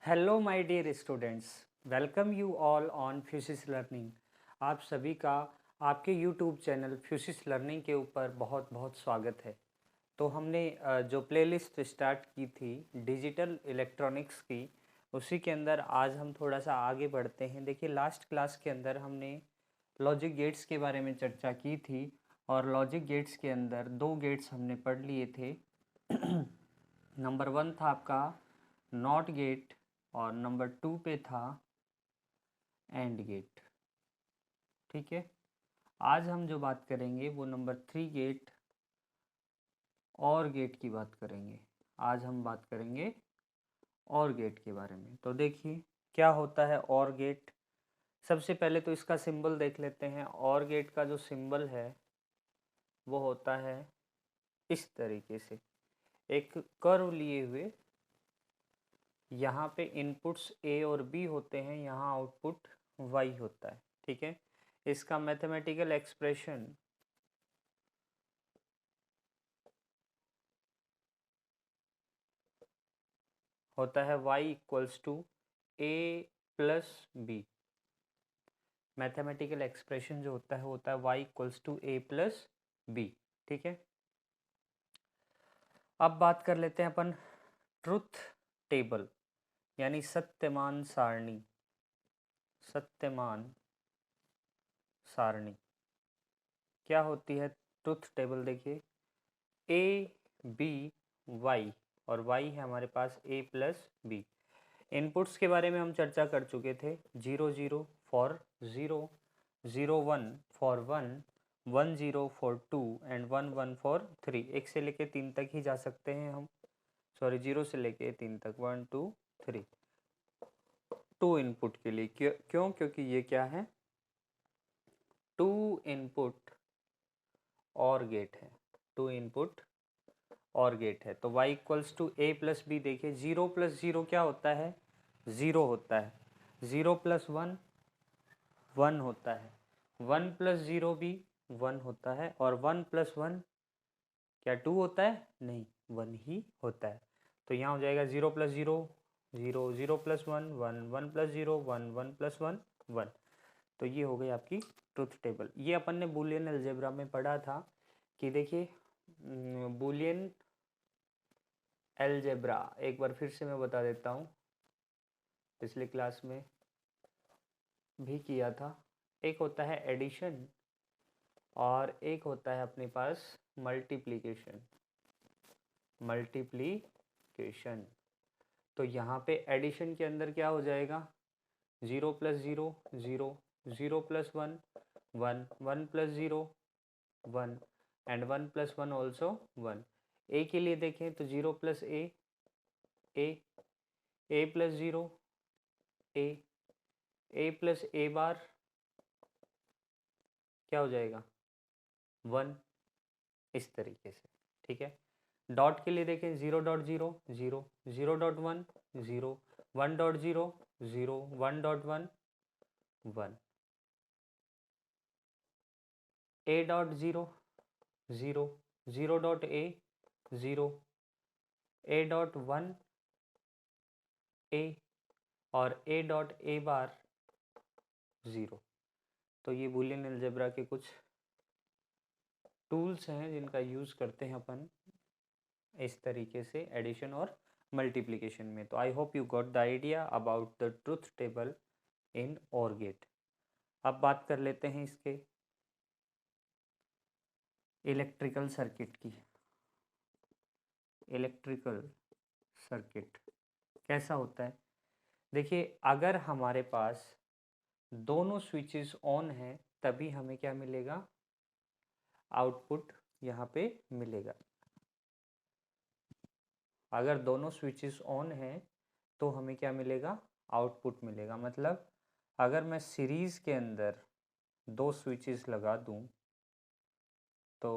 Hello my dear students, welcome you all on physics learning. आप सभी का आपके यूट्यूब चैनल फ्यूसिस लर्निंग के ऊपर बहुत बहुत स्वागत है। तो हमने जो प्लेलिस्ट स्टार्ट की थी डिजिटल इलेक्ट्रॉनिक्स की, उसी के अंदर आज हम थोड़ा सा आगे बढ़ते हैं। देखिए, लास्ट क्लास के अंदर हमने लॉजिक गेट्स के बारे में चर्चा की थी और लॉजिक गेट्स के अंदर दो गेट्स हमने पढ़ लिए थे। नंबर 1 था आपका नॉट गेट और नंबर 2 पे था एंड गेट। ठीक है, आज हम जो बात करेंगे वो नंबर 3 गेट और गेट की बात करेंगे। आज हम बात करेंगे और गेट के बारे में। तो देखिए क्या होता है और गेट। सबसे पहले तो इसका सिंबल देख लेते हैं। और गेट का जो सिंबल है वो होता है इस तरीके से, एक कर्व लिए हुए। यहाँ पे इनपुट्स ए और बी होते हैं, यहाँ आउटपुट वाई होता है। ठीक है, इसका मैथमेटिकल एक्सप्रेशन होता है y equals to A plus B. Mathematical expression जो होता है y equals to A plus B. ठीक है, अब बात कर लेते हैं अपन ट्रुथ टेबल यानी सत्यमान सारणी। सत्यमान सारणी क्या होती है? ट्रुथ टेबल देखिए, ए बी वाई और वाई है हमारे पास ए प्लस बी। इनपुट्स के बारे में हम चर्चा कर चुके थे। 0 0 for 0, 0 1 for 1, 1 0 for 2 and 1 1 for 3। एक से लेके 3 तक ही जा सकते हैं हम, सॉरी 0 से लेके 3 तक, 1 2 3। 2 इनपुट के लिए क्यों? क्योंकि ये क्या है? 2 इनपुट और गेट है। 2 इनपुट और गेट है। तो y equals to A plus B. देखिए 0 प्लस 0 क्या होता है? 0 होता है। 0 प्लस 1 1 होता है। 1 प्लस 0 भी 1 होता है। और 1 प्लस 1 क्या 2 होता है? नहीं, 1 ही होता है। तो यहाँ हो जाएगा 0 प्लस 0 0, 0 प्लस 1 1, 1 प्लस 0 1, 1 प्लस 1 1। तो ये हो गई आपकी ट्रुथ टेबल। ये अपन ने बूलियन अलजेब्रा में पढ़ा था कि देखिए बूलियन अलजेब्रा एक बार फिर से मैं बता देता हूँ, पिछले क्लास में भी किया था। एक होता है एडिशन और एक होता है अपने पास मल्टीप्लिकेशन। मल्टीप्लिकेशन तो यहाँ पे एडिशन के अंदर क्या हो जाएगा? 0 plus 0 0, 0 plus 1 1, 1 plus 0 1 and 1 plus 1 also 1। ए के लिए देखें तो 0 प्लस ए ए प्लस 0 ए प्लस ए बार क्या हो जाएगा? 1। इस तरीके से। ठीक है, डॉट के लिए देखें 0 dot 0 0, 0 dot 1 0, 1 dot 0 0, 1 dot 1 1, A dot 0 0, 0 dot A 0, A dot 1 ए और ए डॉट ए बार 0। तो ये बूलियन अलजेब्रा के कुछ टूल्स हैं जिनका यूज़ करते हैं अपन इस तरीके से एडिशन और मल्टीप्लिकेशन में। तो I hope you got the idea about the truth table इन और गेट। अब बात कर लेते हैं इसके इलेक्ट्रिकल सर्किट की। इलेक्ट्रिकल सर्किट कैसा होता है? देखिए, अगर हमारे पास दोनों स्विचेस ऑन हैं तभी हमें क्या मिलेगा? आउटपुट यहाँ पे मिलेगा। अगर दोनों स्विचेस ऑन हैं तो हमें क्या मिलेगा? आउटपुट मिलेगा। मतलब अगर मैं सीरीज़ के अंदर दो स्विचेस लगा दूं तो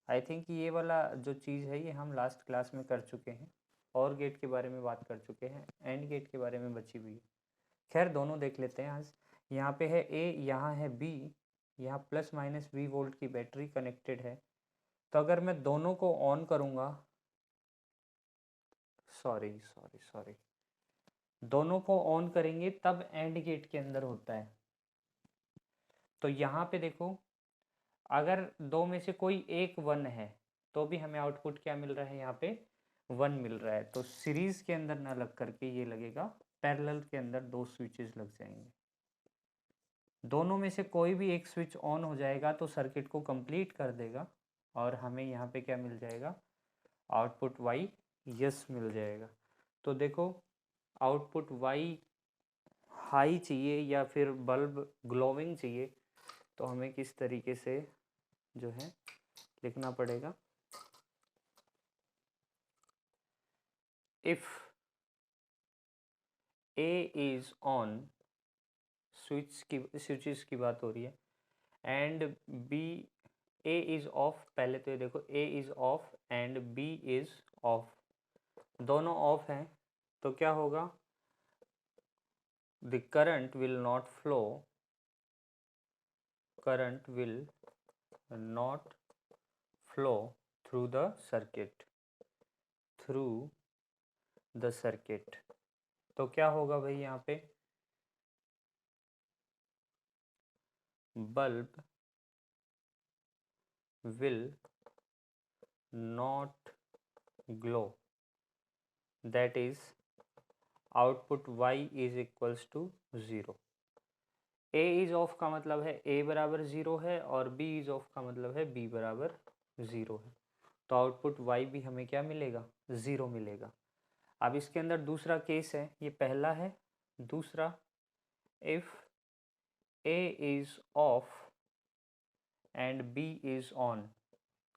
आई थिंक ये वाला जो चीज़ है ये हम लास्ट क्लास में कर चुके हैं। और गेट के बारे में बात कर चुके हैं, एंड गेट के बारे में बची हुई है। खैर दोनों देख लेते हैं आज। यहाँ पे है ए, यहाँ है बी, यहाँ प्लस माइनस 20 वोल्ट की बैटरी कनेक्टेड है। तो अगर मैं दोनों को ऑन करूँगा, सॉरी, दोनों को ऑन करेंगे तब एंड गेट के अंदर होता है। तो यहाँ पे देखो, अगर दो में से कोई एक 1 है तो भी हमें आउटपुट क्या मिल रहा है, यहाँ पे 1 मिल रहा है। तो सीरीज के अंदर ना लग करके ये लगेगा, पैरेलल के अंदर दो स्विचेस लग जाएंगे। दोनों में से कोई भी एक स्विच ऑन हो जाएगा तो सर्किट को कंप्लीट कर देगा और हमें यहाँ पे क्या मिल जाएगा, आउटपुट वाई यस मिल जाएगा। तो देखो, आउटपुट वाई हाई चाहिए या फिर बल्ब ग्लोविंग चाहिए, तो हमें किस तरीके से जो है लिखना पड़ेगा, if A is on, switches की बात हो रही है, and B, A is off, पहले तो ये देखो A is off and B is off, दोनों ऑफ हैं, तो क्या होगा, the current will not flow, current will not flow through the circuit, तो क्या होगा भाई, यहाँ पे bulb will not glow, that is output y is equals to 0। A is of का मतलब है ए बराबर 0 है और बी इज ऑफ का मतलब है बी बराबर 0 है। तो आउटपुट वाई भी हमें क्या मिलेगा, 0 मिलेगा। अब इसके अंदर दूसरा केस है, ये पहला है, दूसरा, if A is off and B is on,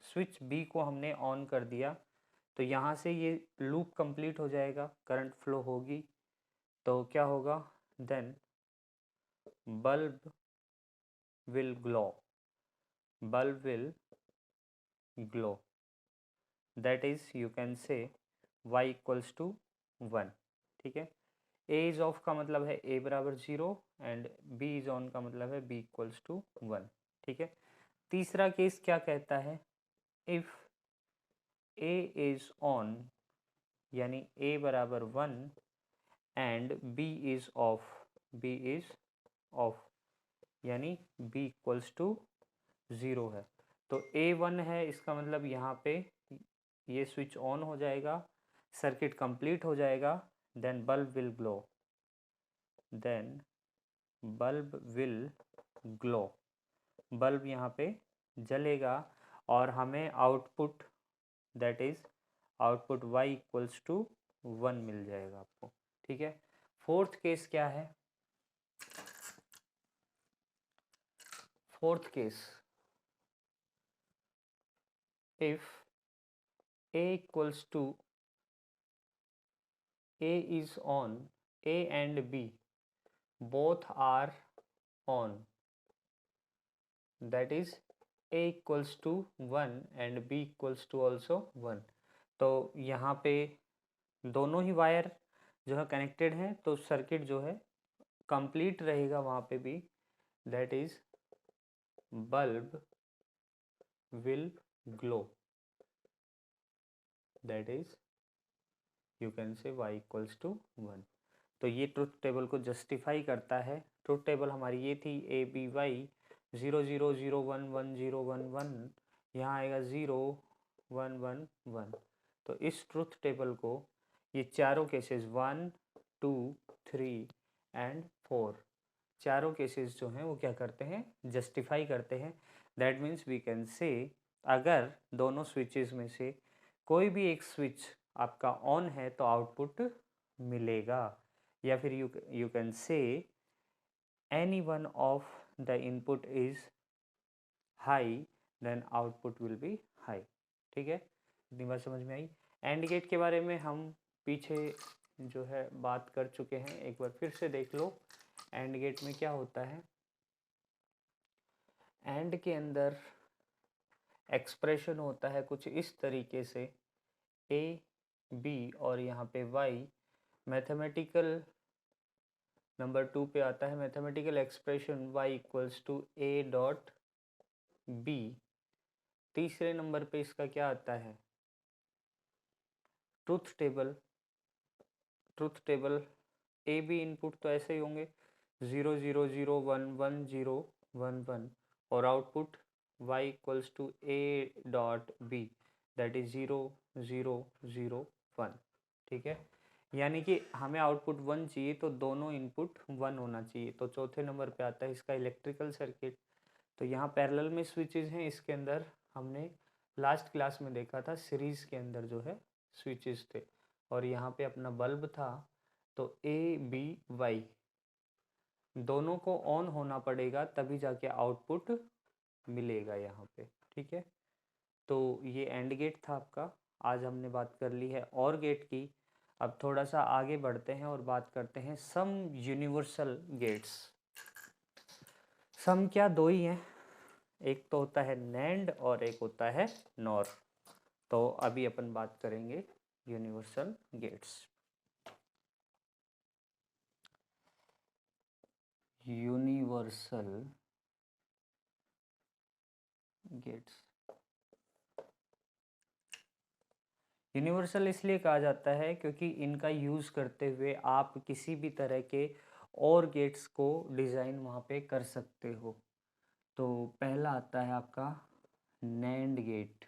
switch B को हमने ऑन कर दिया, तो यहाँ से ये लूप कंप्लीट हो जाएगा, करंट फ्लो होगी, तो क्या होगा, then bulb will glow, bulb will glow, that is you can say y equals to 1। ठीक है, a is off का मतलब है a बराबर 0 एंड b is on का मतलब है b equals to 1। ठीक है, तीसरा केस क्या कहता है, if a is on यानी a बराबर 1 and b is off, b is off यानी b इक्वल्स टू 0 है, तो A1 है, इसका मतलब यहाँ पे ये स्विच ऑन हो जाएगा, सर्किट कंप्लीट हो जाएगा, then bulb will glow, then bulb will glow, bulb यहाँ पे जलेगा और हमें output, that is output y equals to 1 मिल जाएगा आपको। ठीक है, फोर्थ केस क्या है, fourth case, if a equals to, a is on, a and b both are on, that is a equals to 1 and b equals to also 1। तो यहाँ पे दोनों ही वायर जो है कनेक्टेड हैं, तो सर्किट जो है कंप्लीट रहेगा वहाँ पे भी, that is bulb will glow, that is you can say y equals to 1। तो ये ट्रुथ टेबल को जस्टिफाई करता है। ट्रुथ टेबल हमारी ये थी, ए बी वाई 0 0 0 1 1 0 1 1, यहाँ आएगा 0 1 1 1। तो इस ट्रुथ टेबल को ये चारों केसेस 1 2 3 एंड 4, चारों केसेस जो हैं वो क्या करते हैं, जस्टिफाई करते हैं। That means we can say, अगर दोनों स्विचेस में से कोई भी एक स्विच आपका ऑन है तो आउटपुट मिलेगा, या फिर you can say any one of the input is high, then output will be high. ठीक है, इतनी बात समझ में आई। एंड गेट के बारे में हम पीछे जो है बात कर चुके हैं, एक बार फिर से देख लो। एंड गेट में क्या होता है, एंड के अंदर एक्सप्रेशन होता है कुछ इस तरीके से, ए बी और यहाँ पे वाई, मैथमेटिकल नंबर 2 पे आता है mathematical expression y equals to a dot B तीसरे नंबर पे इसका क्या आता है, truth table. Truth table A B input तो ऐसे ही होंगे 0 0 0 1 1 0 1 1 और output y equals to A dot B that is 0 0 0 1। ठीक है, यानी कि हमें आउटपुट 1 चाहिए तो दोनों इनपुट 1 होना चाहिए। तो चौथे नंबर पे आता है इसका इलेक्ट्रिकल सर्किट। तो यहाँ पैरेलल में स्विचेस हैं, इसके अंदर हमने लास्ट क्लास में देखा था सीरीज के अंदर जो है स्विचेस थे और यहाँ पे अपना बल्ब था। तो ए बी वाई दोनों को ऑन होना पड़ेगा तभी जाके आउटपुट मिलेगा यहाँ पे। ठीक है, तो ये एंड गेट था आपका। आज हमने बात कर ली है और गेट की। अब थोड़ा सा आगे बढ़ते हैं और बात करते हैं सम यूनिवर्सल गेट्स। सम क्या, दो ही हैं, एक तो होता है नैंड और एक होता है नॉर। तो अभी अपन बात करेंगे universal gates. Universal gates, universal इसलिए कहा जाता है क्योंकि इनका यूज़ करते हुए आप किसी भी तरह के और गेट्स को डिज़ाइन वहाँ पे कर सकते हो। तो पहला आता है आपका नैंड गेट।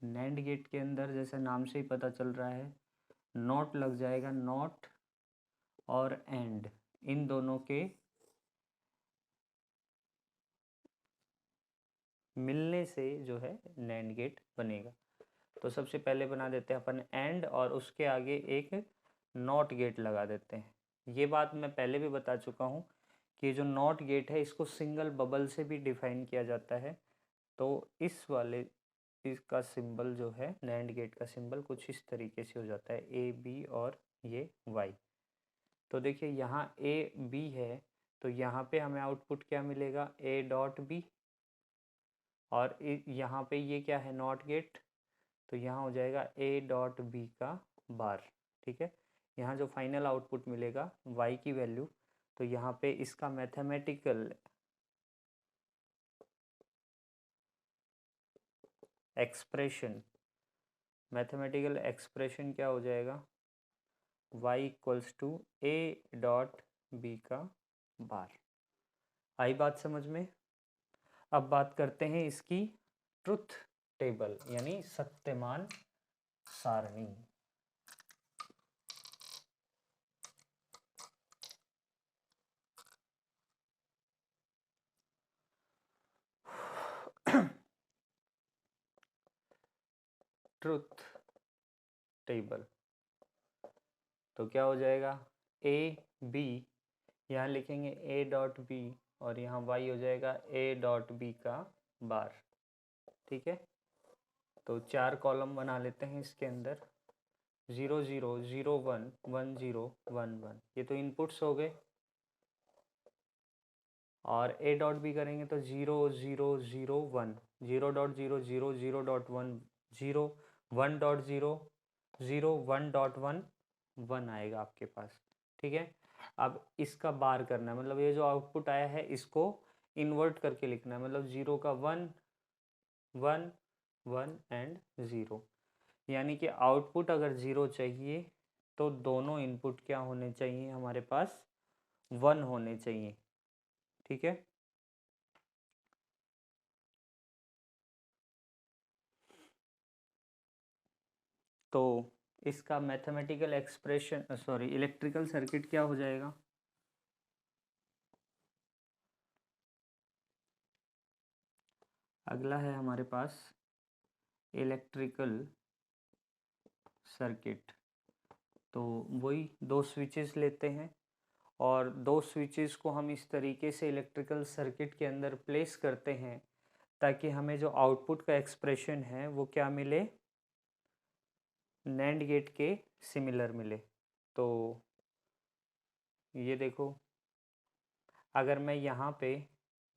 नैंड गेट के अंदर जैसे नाम से ही पता चल रहा है नॉट लग जाएगा, नॉट और एंड इन दोनों के मिलने से जो है नैंड गेट बनेगा। तो सबसे पहले बना देते हैं अपन एंड और उसके आगे एक नॉट गेट लगा देते हैं। ये बात मैं पहले भी बता चुका हूँ कि जो नॉट गेट है इसको सिंगल बबल से भी डिफाइन किया जाता है। तो इस वाले इसका सिंबल जो है नैंड गेट का सिंबल कुछ इस तरीके से हो जाता है ए बी और ये वाई। तो देखिए यहाँ ए बी है तो यहाँ पे हमें आउटपुट क्या मिलेगा, ए डॉट बी। और यहाँ पे ये क्या है, नॉट गेट, तो यहाँ हो जाएगा ए डॉट बी का बार। ठीक है, यहाँ जो फाइनल आउटपुट मिलेगा y की वैल्यू, तो यहाँ पे इसका मैथमेटिकल एक्सप्रेशन क्या हो जाएगा, y equals to A dot B का बार। आई बात समझ में। अब बात करते हैं इसकी ट्रुथ टेबल यानी सत्यमान सारणी। ट्रुथ टेबल तो क्या हो जाएगा, ए बी, यहाँ लिखेंगे ए डॉट बी और यहाँ वाई हो जाएगा ए डॉट बी का बार। ठीक है, तो 4 कॉलम बना लेते हैं इसके अंदर 0 0 0 1 1 0 1 1, ये तो इनपुट्स हो गए। और ए डॉट बी करेंगे तो 0 0 0 1 0 डॉट 0 0 0 डॉट 1 0 1 डॉट 0 0 1 डॉट 1 1 आएगा आपके पास। ठीक है, अब इसका बार करना है, मतलब ये जो आउटपुट आया है इसको इन्वर्ट करके लिखना है, मतलब 0 का 1 1 1 एंड 0। यानी कि आउटपुट अगर 0 चाहिए तो दोनों इनपुट क्या होने चाहिए हमारे पास, 1 होने चाहिए। ठीक है, तो इसका mathematical expression sorry electrical circuit क्या हो जाएगा, अगला है हमारे पास इलेक्ट्रिकल सर्किट। तो वही दो स्विचेस लेते हैं और दो स्विचेस को हम इस तरीके से इलेक्ट्रिकल सर्किट के अंदर प्लेस करते हैं ताकि हमें जो आउटपुट का एक्सप्रेशन है वो क्या मिले, नैंड गेट के सिमिलर मिले। तो ये देखो, अगर मैं यहाँ पे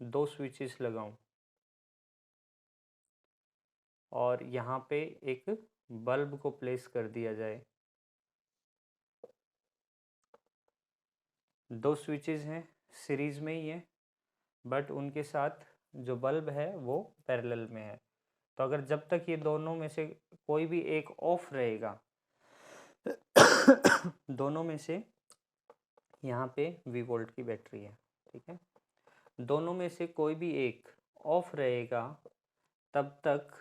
दो स्विचेस लगाऊं और यहाँ पे एक बल्ब को प्लेस कर दिया जाए, दो स्विचेस हैं सीरीज में ही है बट उनके साथ जो बल्ब है वो पैरेलल में है। तो अगर जब तक ये दोनों में से कोई भी एक ऑफ रहेगा दोनों में से, यहाँ पे V वोल्ट की बैटरी है, ठीक है, दोनों में से कोई भी एक ऑफ रहेगा तब तक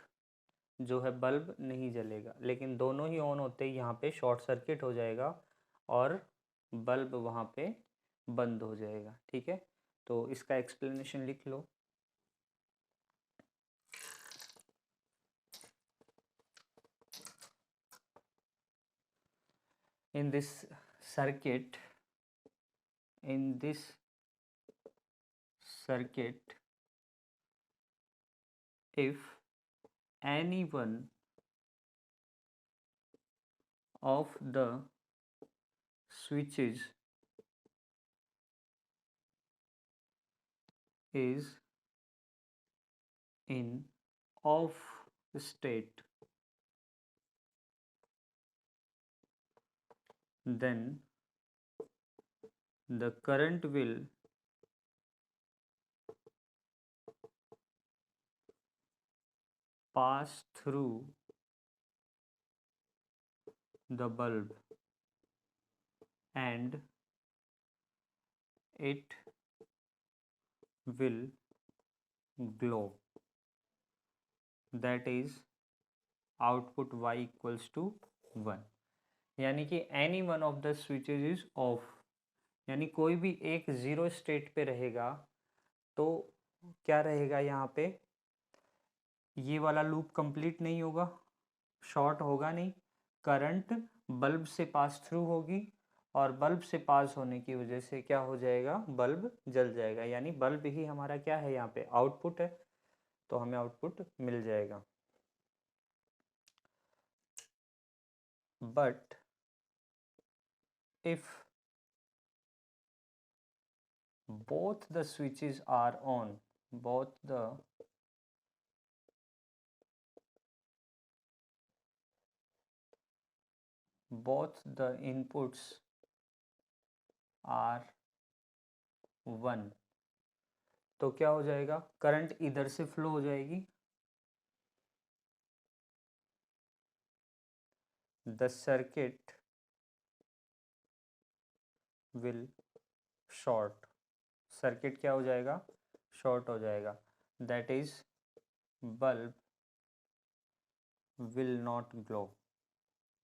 जो है बल्ब नहीं जलेगा, लेकिन दोनों ही ऑन होते ही यहाँ पे शॉर्ट सर्किट हो जाएगा और बल्ब वहाँ पे बंद हो जाएगा, ठीक है। तो इसका एक्सप्लेनेशन लिख लो। In this circuit, if any one of the switches is in off state, then the current will pass through the bulb and it will glow, that is output y equals to 1। यानी कि any one of the switches is of, यानी कोई भी एक zero state पे रहेगा तो क्या रहेगा, यहाँ पे ये वाला लूप कंप्लीट नहीं होगा, शॉर्ट होगा नहीं, करंट बल्ब से पास थ्रू होगी और बल्ब से पास होने की वजह से क्या हो जाएगा, बल्ब जल जाएगा। यानी बल्ब ही हमारा क्या है, यहाँ पे आउटपुट है, तो हमें आउटपुट मिल जाएगा। But if both the switches are on, both the inputs are 1, तो क्या हो जाएगा, करंट इधर से फ्लो हो जाएगी, the circuit will short, circuit क्या हो जाएगा, शॉर्ट हो जाएगा, that is bulb will not glow,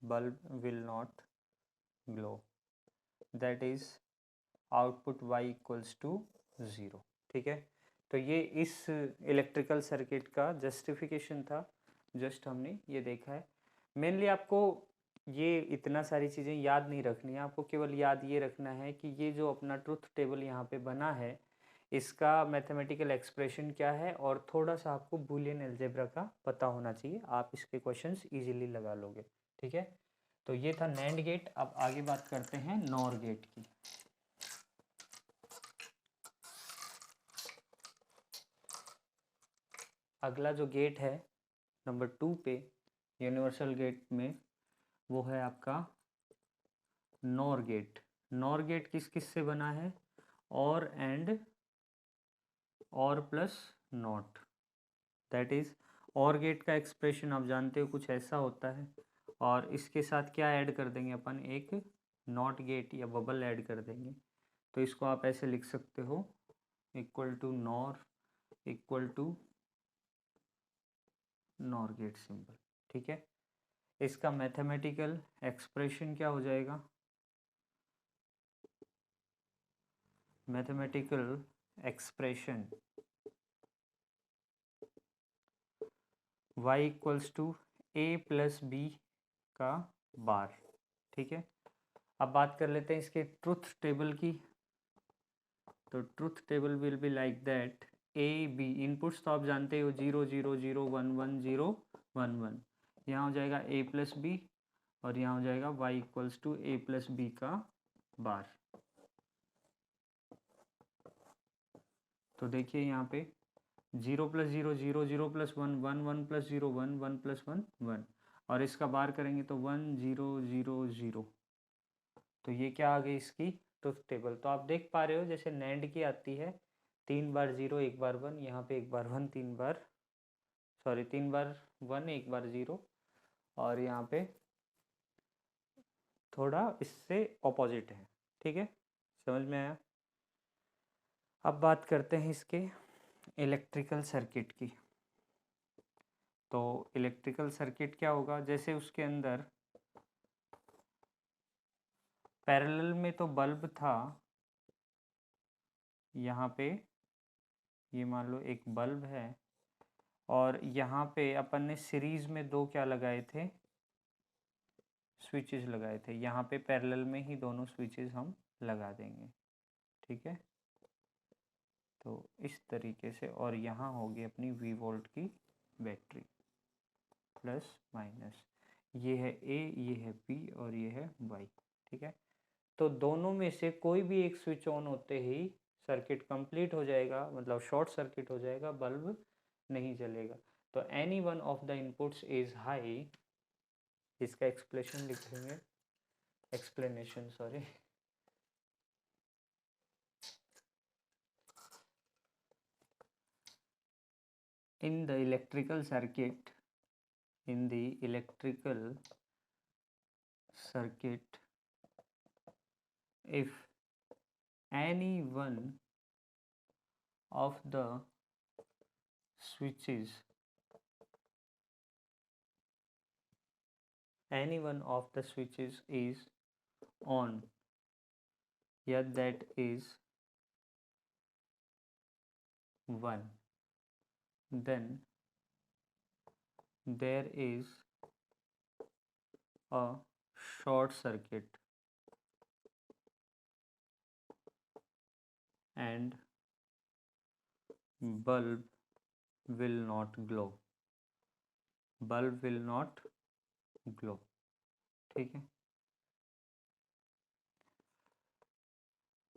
bulb will not glow, that is output y equals to 0, ठीक है। तो ये इस इलेक्ट्रिकल सर्किट का जस्टिफिकेशन था, जस्ट हमने ये देखा है। मेनली आपको ये इतना सारी चीज़ें याद नहीं रखनी है, आपको केवल याद ये रखना है कि ये जो अपना ट्रुथ टेबल यहाँ पे बना है इसका मैथमेटिकल एक्सप्रेशन क्या है, और थोड़ा सा आपको बूलियन अलजेब्रा का पता होना चाहिए, आप इसके क्वेश्चंस इजीली लगा लोगे, ठीक है। तो ये था नैंड गेट। अब आगे बात करते हैं नॉर गेट की। अगला जो गेट है नंबर 2 पे यूनिवर्सल गेट में, वो है आपका नॉर गेट। नॉर गेट किस किस से बना है, और एंड और प्लस नॉट, दैट इज और गेट का एक्सप्रेशन आप जानते हो कुछ ऐसा होता है, और इसके साथ क्या ऐड कर देंगे अपन, एक नॉट गेट या बबल ऐड कर देंगे। तो इसको आप ऐसे लिख सकते हो, equal to NOR equal to NOR gate symbol, ठीक है। इसका मैथमेटिकल एक्सप्रेशन क्या हो जाएगा, mathematical expression y equals to a plus B का बार, ठीक है। अब बात कर लेते हैं इसके ट्रुथ टेबल की। तो truth table will be like that, A B inputs तो आप जानते हो 0 0 0 1 1 0 1 1, यहाँ हो जाएगा a प्लस बी और यहाँ हो जाएगा y equals to a plus B का बार। तो देखिए यहाँ पे 0 प्लस 0 0 0 प्लस 1 1 1 प्लस 0 1 1 प्लस 1 1, और इसका बार करेंगे तो 1 0 0 0। तो ये क्या आ गई इसकी ट्रुथ टेबल। तो आप देख पा रहे हो जैसे नैंड की आती है 3 बार 0 1 बार 1, यहाँ पे 1 बार 1 3 बार, सॉरी 3 बार 1 1 बार 0, और यहाँ पे थोड़ा इससे ऑपोजिट है। ठीक है, समझ में आया। अब बात करते हैं इसके इलेक्ट्रिकल सर्किट की। तो इलेक्ट्रिकल सर्किट क्या होगा, जैसे उसके अंदर पैरेलल में तो बल्ब था, यहाँ पे ये मान लो एक बल्ब है, और यहाँ पे अपन ने सीरीज में दो क्या लगाए थे, स्विचेस लगाए थे। यहाँ पे पैरेलल में ही दोनों स्विचेस हम लगा देंगे। ठीक है, तो इस तरीके से, और यहाँ होगी अपनी V वोल्ट की बैटरी, प्लस माइनस, ये है A, ये है B और ये है Y। ठीक है, तो दोनों में से कोई भी एक स्विच ऑन होते ही सर्किट कंप्लीट हो जाएगा, मतलब शॉर्ट सर्किट हो जाएगा, बल्ब नहीं जलेगा। तो any one of the inputs is high, इसका एक्सप्लेनेशन लिखेंगे, explanation sorry, in the electrical circuit, in the electrical circuit, if any one of the switches, any one of the switches is on, yeah, that is 1, then there is a short circuit and bulb will not glow, bulb will not glow। ठीक है,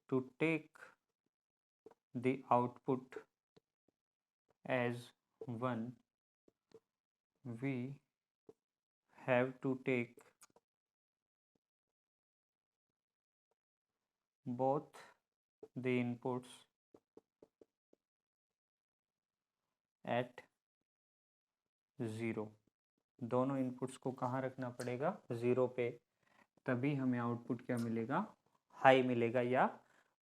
to take the output as 1, we have to take both the inputs at 0। दोनों inputs को कहाँ रखना पड़ेगा, 0 पे, तभी हमें आउटपुट क्या मिलेगा, हाई मिलेगा या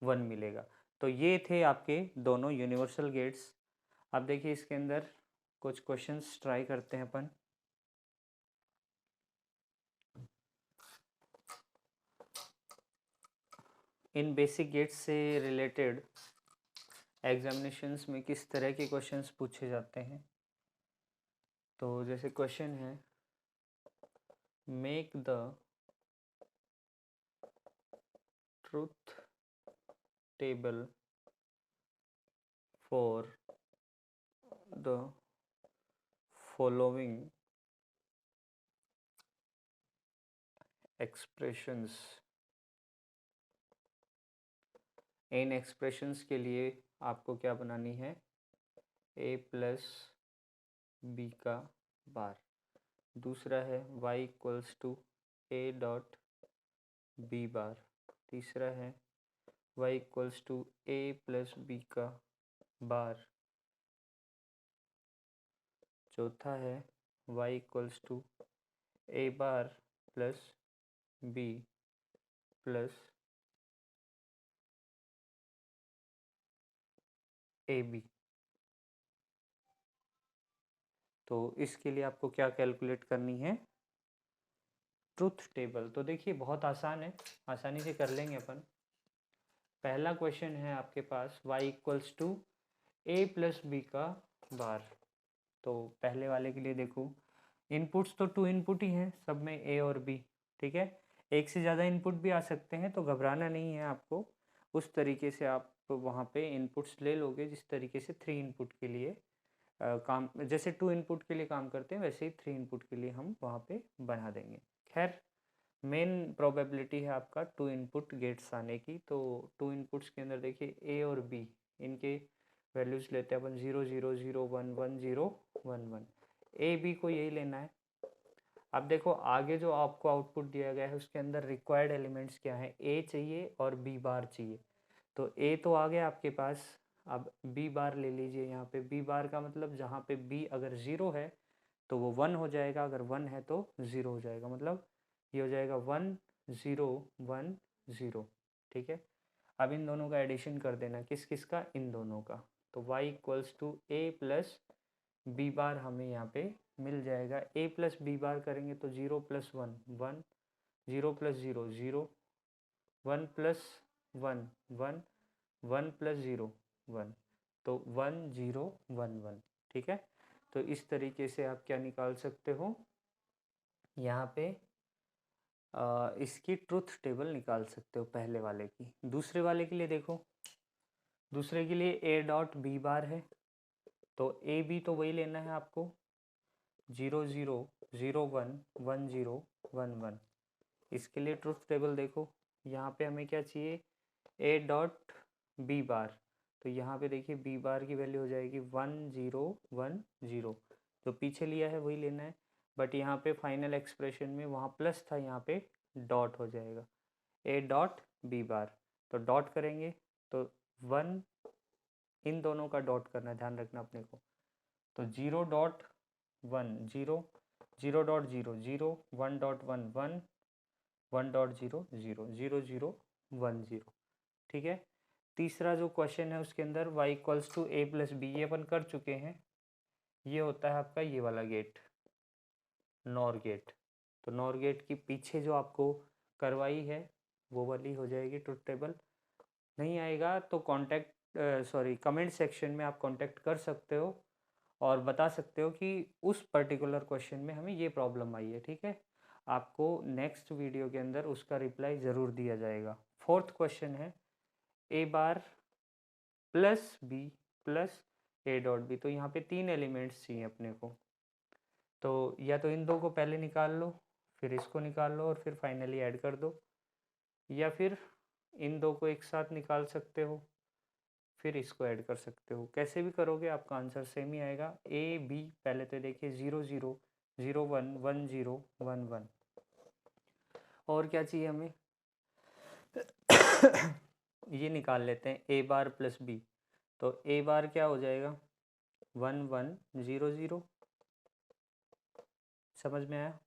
1 मिलेगा। तो ये थे आपके दोनों यूनिवर्सल गेट्स। अब देखिए इसके अंदर कुछ क्वेश्चंस ट्राई करते हैं अपन। इन बेसिक गेट्स से रिलेटेड एग्जामिनेशंस में किस तरह के क्वेश्चंस पूछे जाते हैं। तो जैसे क्वेश्चन है, make the truth table for the following expressions. In expressions के लिए आपको क्या बनानी है, a प्लस बी का बार। दूसरा है y equals to a dot B bar. तीसरा है y equals to a plus B का बार। चौथा है y equals to a bar plus b plus A B. तो इसके लिए आपको क्या कैलकुलेट करनी है, ट्रुथ टेबल। तो देखिए बहुत आसान है, आसानी से कर लेंगे अपन। पहला क्वेश्चन है आपके पास y equals to a plus B का बार। तो पहले वाले के लिए देखो, इनपुट्स तो 2 इनपुट ही हैं सब में, a और b। ठीक है, एक से ज़्यादा इनपुट भी आ सकते हैं, तो घबराना नहीं है आपको। उस तरीके से आप वहाँ पे इनपुट्स ले लोगे जिस तरीके से 3 इनपुट के लिए काम, जैसे 2 इनपुट के लिए काम करते हैं वैसे ही 3 इनपुट के लिए हम वहाँ पे बना देंगे। खैर मेन प्रोबेबिलिटी है आपका 2 इनपुट गेट्स आने की। तो 2 इनपुट्स के अंदर देखिए a और b, इनके वैल्यूज़ लेते हैं अपन 0 0 0 1 1 0 1 1। a b को यही लेना है। अब देखो आगे जो आपको आउटपुट दिया गया है उसके अंदर रिक्वायर्ड एलिमेंट्स क्या है, a चाहिए और b बार चाहिए। तो a तो आ गया आपके पास, अब बी बार ले लीजिए, यहाँ पे बी बार का मतलब जहाँ पे बी अगर ज़ीरो है तो वो 1 हो जाएगा, अगर 1 है तो 0 हो जाएगा, मतलब ये हो जाएगा 1 0 1 0। ठीक है, अब इन दोनों का एडिशन कर देना, किस किस का, इन दोनों का। तो y equals to A plus B bar हमें यहाँ पे मिल जाएगा। ए प्लस बी बार करेंगे तो 0 प्लस 1 1, 0 प्लस 0 0, 1 प्लस 1 1, 1 प्लस 0 1, तो 1 0 1 1। ठीक है, तो इस तरीके से आप क्या निकाल सकते हो, यहाँ पे इसकी ट्रुथ टेबल निकाल सकते हो पहले वाले की। दूसरे वाले के लिए देखो, दूसरे के लिए ए डॉट बी बार है, तो ए बी तो वही लेना है आपको, 0 0 0 1 1 0 1 1। इसके लिए ट्रुथ टेबल देखो, यहाँ पे हमें क्या चाहिए, ए डॉट बी बार, तो यहाँ पे देखिए बी बार की वैल्यू हो जाएगी 1 0 1 0, जो पीछे लिया है वही लेना है, बट यहाँ पे फाइनल एक्सप्रेशन में वहाँ प्लस था, यहाँ पे डॉट हो जाएगा, ए डॉट बी बार। तो डॉट करेंगे तो 1, इन दोनों का डॉट करना, ध्यान रखना अपने को, तो 0 डॉट 1 0, 0 डॉट 0 0, 1 डॉट 1 1, 1 डॉट 0 0 0 0 1 0। ठीक है, तीसरा जो क्वेश्चन है उसके अंदर y equals to A plus B, ये अपन कर चुके हैं, ये होता है आपका ये वाला गेट, नॉर गेट। तो नॉर गेट की पीछे जो आपको करवाई है वो वाली हो जाएगी ट्रुथ टेबल। नहीं आएगा तो कमेंट सेक्शन में आप कांटेक्ट कर सकते हो और बता सकते हो कि उस पर्टिकुलर क्वेश्चन में हमें ये प्रॉब्लम आई है। ठीक है, आपको नेक्स्ट वीडियो के अंदर उसका रिप्लाई ज़रूर दिया जाएगा। फोर्थ क्वेश्चन है A bar plus B plus A dot B, तो यहाँ पे 3 एलिमेंट्स चाहिए अपने को, तो या तो इन दो को पहले निकाल लो, फिर इसको निकाल लो और फिर फाइनली ऐड कर दो, या फिर इन दो को एक साथ निकाल सकते हो फिर इसको ऐड कर सकते हो। कैसे भी करोगे आपका आंसर सेम ही आएगा। ए बी पहले तो देखिए 0 0 0 1 1 0 1 1। और क्या चाहिए हमें ये निकाल लेते हैं ए बार प्लस बी, तो ए बार क्या हो जाएगा 1 1 0 0, समझ में आया।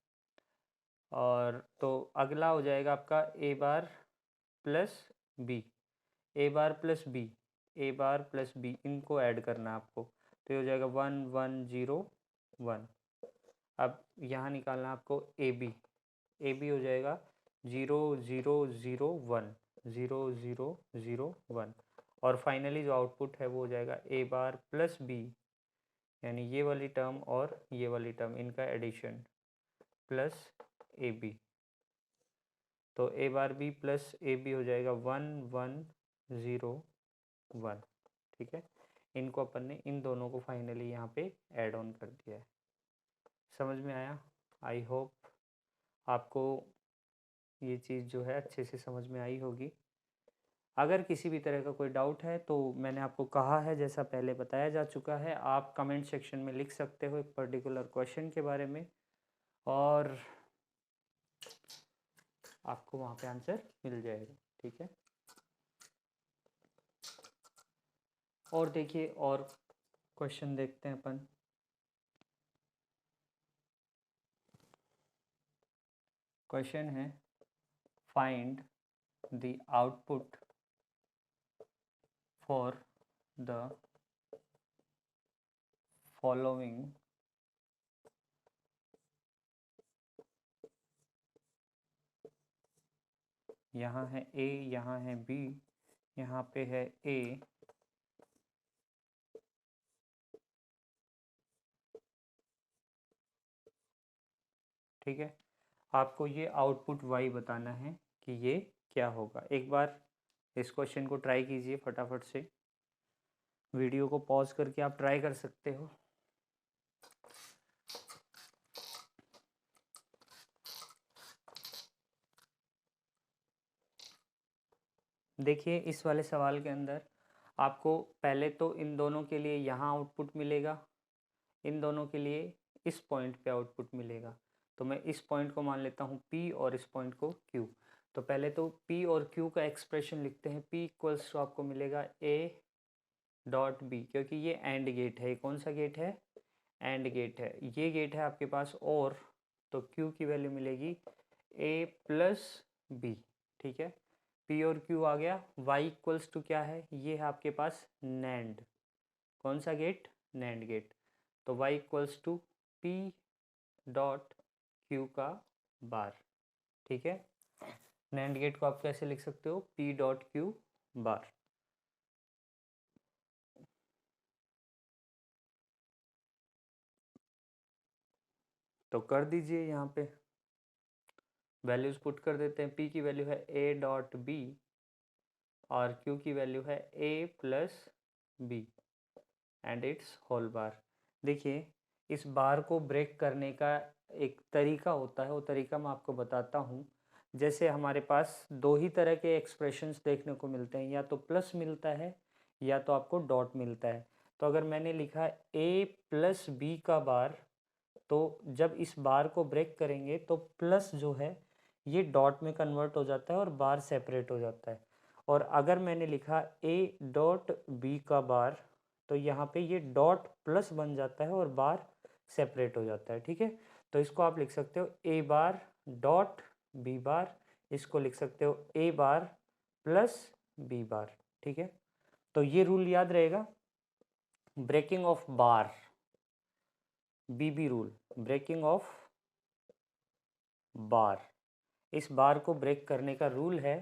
और तो अगला हो जाएगा आपका ए बार प्लस बी, ए बार प्लस बी, ए बार प्लस बी, इनको ऐड करना है आपको, तो ये हो जाएगा 1 1 0 1। अब यहाँ निकालना आपको ए बी हो जाएगा 0 0 0 1 0 0 0 1। और फाइनली जो आउटपुट है वो हो जाएगा ए बार प्लस बी, यानी ये वाली टर्म और ये वाली टर्म, इनका एडिशन प्लस ए बी, तो ए बार बी प्लस ए बी हो जाएगा 1 1 0 1। ठीक है, इनको अपन ने इन दोनों को फाइनली यहाँ पे ऐड ऑन कर दिया है। समझ में आया? आई होप आपको ये चीज़ जो है अच्छे से समझ में आई होगी। अगर किसी भी तरह का कोई डाउट है तो मैंने आपको कहा है, जैसा पहले बताया जा चुका है, आप कमेंट सेक्शन में लिख सकते हो एक पर्टिकुलर क्वेश्चन के बारे में और आपको वहाँ पे आंसर मिल जाएगा। ठीक है, और देखिए और क्वेश्चन देखते हैं अपन। क्वेश्चन है find the output for the following यहाँ है ए, यहाँ है बी, यहाँ पे है ए, ठीक है। आपको ये आउटपुट वाई बताना है कि ये क्या होगा। एक बार इस क्वेश्चन को ट्राई कीजिए फटाफट से, वीडियो को पॉज करके आप ट्राई कर सकते हो। देखिए इस वाले सवाल के अंदर आपको पहले तो इन दोनों के लिए यहाँ आउटपुट मिलेगा, इन दोनों के लिए इस पॉइंट पे आउटपुट मिलेगा। तो मैं इस पॉइंट को मान लेता हूँ P और इस पॉइंट को Q। तो पहले तो P और Q का एक्सप्रेशन लिखते हैं। P इक्वल्स टू आपको मिलेगा A डॉट बी, क्योंकि ये एंड गेट है। कौन सा गेट है? एंड गेट है। ये गेट है आपके पास, और तो क्यू की वैल्यू मिलेगी ए प्लस बी। ठीक है, पी और क्यू आ गया। वाई इक्वल्स टू क्या है? ये है आपके पास नैंड। कौन सा गेट? NAND gate. तो Y equals to P dot Q का बार। ठीक है, नैंड गेट को आप कैसे लिख सकते हो? P dot Q bar. तो कर दीजिए, यहाँ पे वैल्यूज पुट कर देते हैं। पी की वैल्यू है ए डॉट बी और क्यू की वैल्यू है A plus B and it's whole bar. देखिए, इस बार को ब्रेक करने का एक तरीका होता है, वो तरीका मैं आपको बताता हूँ। जैसे हमारे पास दो ही तरह के एक्सप्रेशंस देखने को मिलते हैं, या तो प्लस मिलता है या तो आपको डॉट मिलता है। तो अगर मैंने लिखा ए प्लस बी का बार, तो जब इस बार को ब्रेक करेंगे तो प्लस जो है ये डॉट में कन्वर्ट हो जाता है और बार सेपरेट हो जाता है। और अगर मैंने लिखा ए डॉट बी का बार, तो यहाँ पे ये डॉट प्लस बन जाता है और बार सेपरेट हो जाता है। ठीक है, तो इसको आप लिख सकते हो ए बार डॉट बी बार, इसको लिख सकते हो ए बार प्लस बी बार। ठीक है, तो ये रूल याद रहेगा, breaking of bar, B B rule, breaking of bar. इस बार को ब्रेक करने का रूल है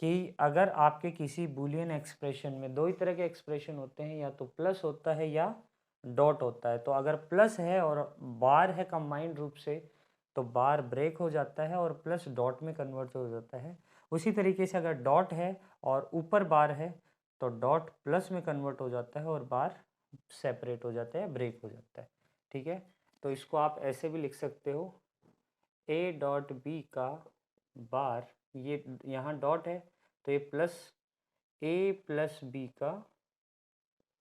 कि अगर आपके किसी बूलियन एक्सप्रेशन में दो ही तरह के एक्सप्रेशन होते हैं, या तो प्लस होता है या डॉट होता है, तो अगर प्लस है और बार है कंबाइंड रूप से, तो बार ब्रेक हो जाता है और प्लस डॉट में कन्वर्ट हो जाता है। उसी तरीके से अगर डॉट है और ऊपर बार है, तो डॉट प्लस में कन्वर्ट हो जाता है और बार सेपरेट हो जाता है, ब्रेक हो जाता है। ठीक है, तो इसको आप ऐसे भी लिख सकते हो, ए डॉट बी का बार, ये यहाँ डॉट है तो ये प्लस ए प्लस बी का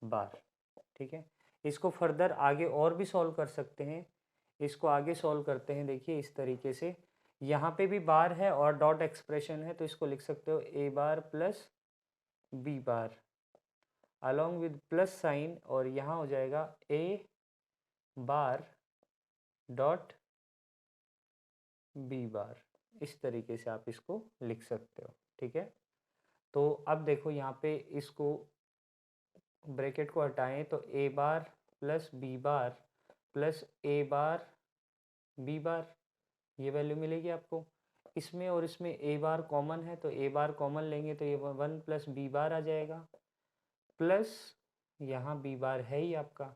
बार। ठीक है, इसको फर्दर आगे और भी सॉल्व कर सकते हैं। इसको आगे सॉल्व करते हैं, देखिए इस तरीके से, यहाँ पे भी बार है और डॉट एक्सप्रेशन है, तो इसको लिख सकते हो A bar plus B bar along with plus sign, और यहाँ हो जाएगा ए बार डॉट बी बार। इस तरीके से आप इसको लिख सकते हो। ठीक है, तो अब देखो यहाँ पे इसको ब्रैकेट को हटाएं, तो ए बार प्लस बी बार प्लस ए बार बी बार, ये वैल्यू मिलेगी आपको। इसमें और इसमें ए बार कॉमन है, तो ए बार कॉमन लेंगे तो ये 1 प्लस बी बार आ जाएगा, प्लस यहाँ बी बार है ही आपका,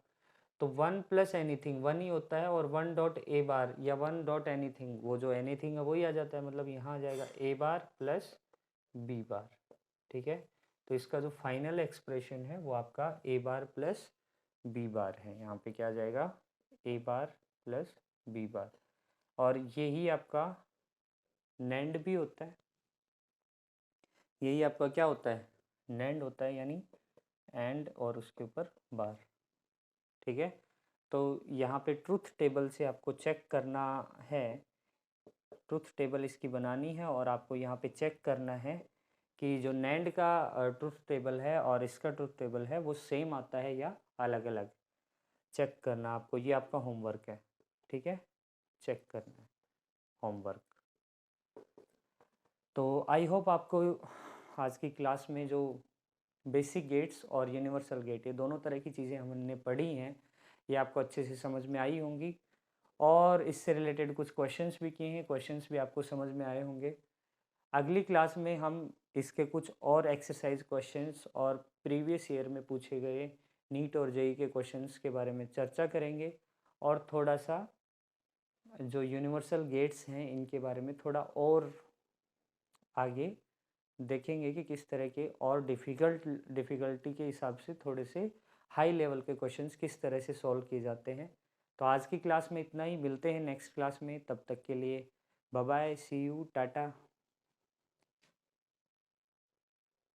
तो 1 प्लस एनीथिंग 1 ही होता है, और 1 डॉट ए बार या 1 डॉट एनीथिंग, वो जो एनीथिंग है वही आ जाता है, मतलब यहाँ आ जाएगा ए बार प्लस बी बार। ठीक है, तो इसका जो फाइनल एक्सप्रेशन है वो आपका ए बार प्लस बी बार है। यहाँ पे क्या आ जाएगा? ए बार प्लस बी बार। और यही आपका नैंड भी होता है, यही आपका क्या होता है? नैंड होता है, यानी एंड और उसके ऊपर बार। ठीक है, तो यहाँ पे ट्रुथ टेबल से आपको चेक करना है, ट्रुथ टेबल इसकी बनानी है, और आपको यहाँ पे चेक करना है कि जो नैंड का ट्रुथ टेबल है और इसका ट्रुथ टेबल है वो सेम आता है या अलग अलग, चेक करना आपको, ये आपका होमवर्क है। ठीक है, चेक करना है होमवर्क। तो आई होप आपको आज की क्लास में जो बेसिक गेट्स और यूनिवर्सल गेट, ये दोनों तरह की चीज़ें हमने पढ़ी हैं, ये आपको अच्छे से समझ में आई होंगी, और इससे रिलेटेड कुछ क्वेश्चंस भी किए हैं, क्वेश्चंस भी आपको समझ में आए होंगे। अगली क्लास में हम इसके कुछ और एक्सरसाइज क्वेश्चंस और प्रीवियस ईयर में पूछे गए नीट और जेई के क्वेश्चंस के बारे में चर्चा करेंगे, और थोड़ा सा जो यूनिवर्सल गेट्स हैं इनके बारे में थोड़ा और आगे देखेंगे कि किस तरह के और डिफ़िकल्टी के हिसाब से थोड़े से हाई लेवल के क्वेश्चंस किस तरह से सॉल्व किए जाते हैं। तो आज की क्लास में इतना ही, मिलते हैं नेक्स्ट क्लास में, तब तक के लिए bye bye, see you, Tata.